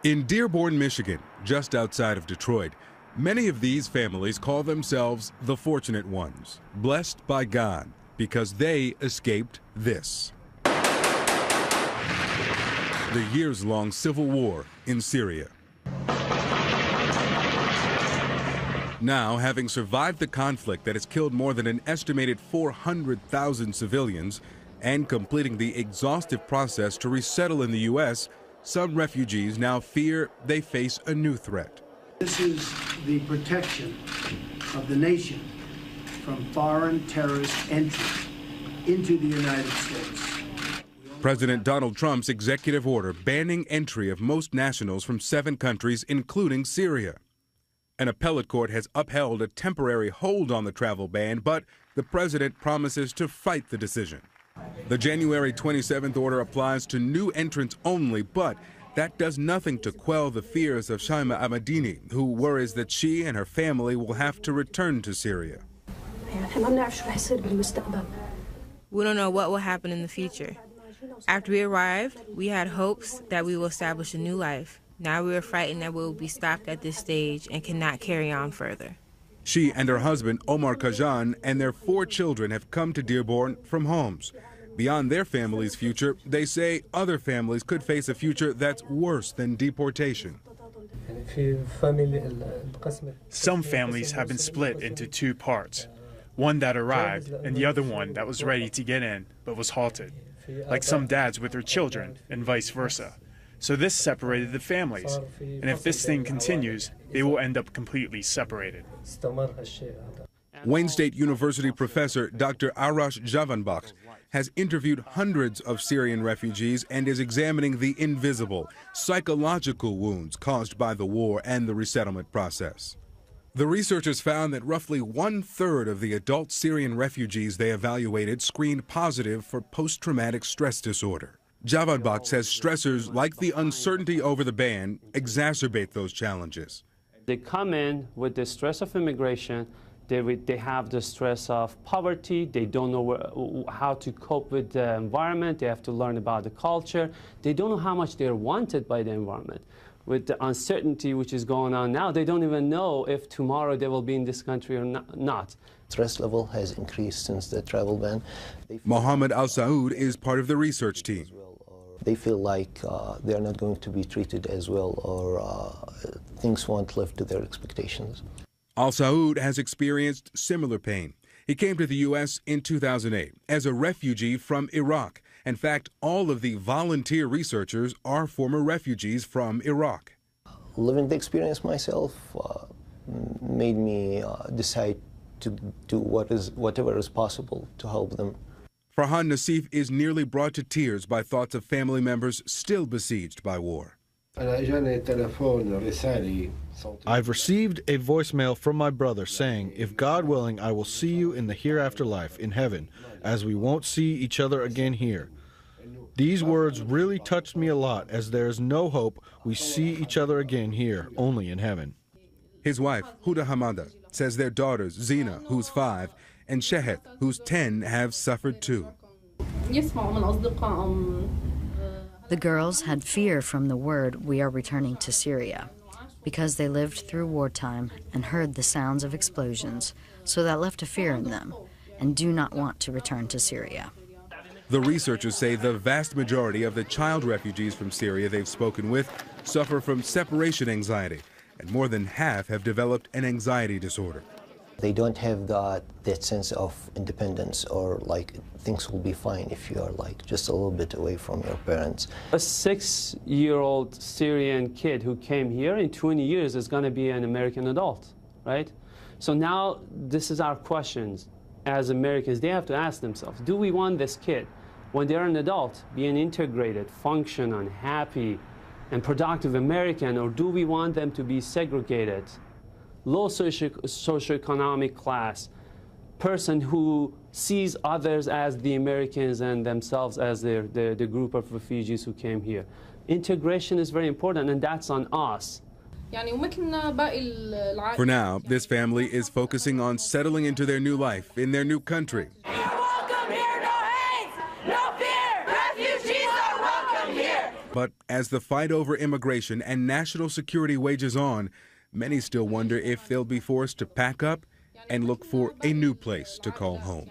In Dearborn, Michigan, just outside of Detroit, many of these families call themselves the fortunate ones, blessed by God, because they escaped this. The years-long civil war in Syria. Now, having survived the conflict that has killed more than an estimated 400,000 civilians and completing the exhaustive process to resettle in the U.S., some refugees now fear they face a new threat. This is the protection of the nation from foreign terrorist entry into the United States. President Donald Trump's executive order banning entry of most nationals from 7 countries, including Syria. An appellate court has upheld a temporary hold on the travel ban, but the president promises to fight the decision. The January 27th order applies to new entrants only, but that does nothing to quell the fears of Shaima Ahmadini, who worries that she and her family will have to return to Syria. We don't know what will happen in the future. After we arrived, we had hopes that we will establish a new life. Now we are frightened that we will be stopped at this stage and cannot carry on further. She and her husband, Omar Kajan, and their 4 children have come to Dearborn from homes. Beyond their family's future, they say other families could face a future that's worse than deportation. Some families have been split into 2 parts. One that arrived and the other one that was ready to get in but was halted. Like some dads with their children and vice versa. So this separated the families. And if this thing continues, they will end up completely separated. Wayne State University professor Dr. Arash Javanbakht has interviewed hundreds of Syrian refugees and is examining the invisible, psychological wounds caused by the war and the resettlement process. The researchers found that roughly 1/3 of the adult Syrian refugees they evaluated screened positive for post-traumatic stress disorder. Javanbakht says stressors like the uncertainty over the ban exacerbate those challenges. They come in with the stress of immigration. They have the stress of poverty. They don't know how to cope with the environment. They have to learn about the culture. They don't know how much they're wanted by the environment. With the uncertainty which is going on now, they don't even know if tomorrow they will be in this country or not. Stress level has increased since the travel ban. Mohammed Al-Saud is part of the research team. They feel like they are not going to be treated as well, or things won't live to their expectations. Al-Saud has experienced similar pain. He came to the U.S. in 2008 as a refugee from Iraq. In fact, all of the volunteer researchers are former refugees from Iraq. Living the experience myself made me decide to do whatever is possible to help them. Farhan Nassif is nearly brought to tears by thoughts of family members still besieged by war. I've received a voicemail from my brother saying, if God willing, I will see you in the hereafter life, in heaven, as we won't see each other again here. These words really touched me a lot, as there is no hope we see each other again here, only in heaven. His wife, Huda Hamada, says their daughters, Zina, who's 5, and Shehet, who's 10, have suffered too. The girls had fear from the word, "We are returning to Syria," because they lived through wartime and heard the sounds of explosions, so that left a fear in them, and do not want to return to Syria. The researchers say the vast majority of the child refugees from Syria they've spoken with suffer from separation anxiety, and more than half have developed an anxiety disorder. They don't have that sense of independence, or like things will be fine if you are like just a little bit away from your parents. A 6-year-old Syrian kid who came here in 20 years is going to be an American adult, right? So now this is our questions as Americans. They have to ask themselves, do we want this kid, when they're an adult, being integrated, functional, happy, and productive American, or do we want them to be segregated, low socioeconomic class, person who sees others as the Americans and themselves as the group of refugees who came here? Integration is very important, and that's on us. For now, this family is focusing on settling into their new life in their new country. You're welcome here, no hate, no fear. Refugees are welcome here. But as the fight over immigration and national security wages on, many still wonder if they'll be forced to pack up and look for a new place to call home.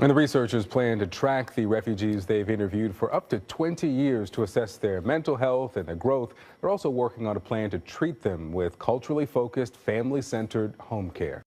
And the researchers plan to track the refugees they've interviewed for up to 20 years to assess their mental health and their growth. They're also working on a plan to treat them with culturally focused, family-centered home care.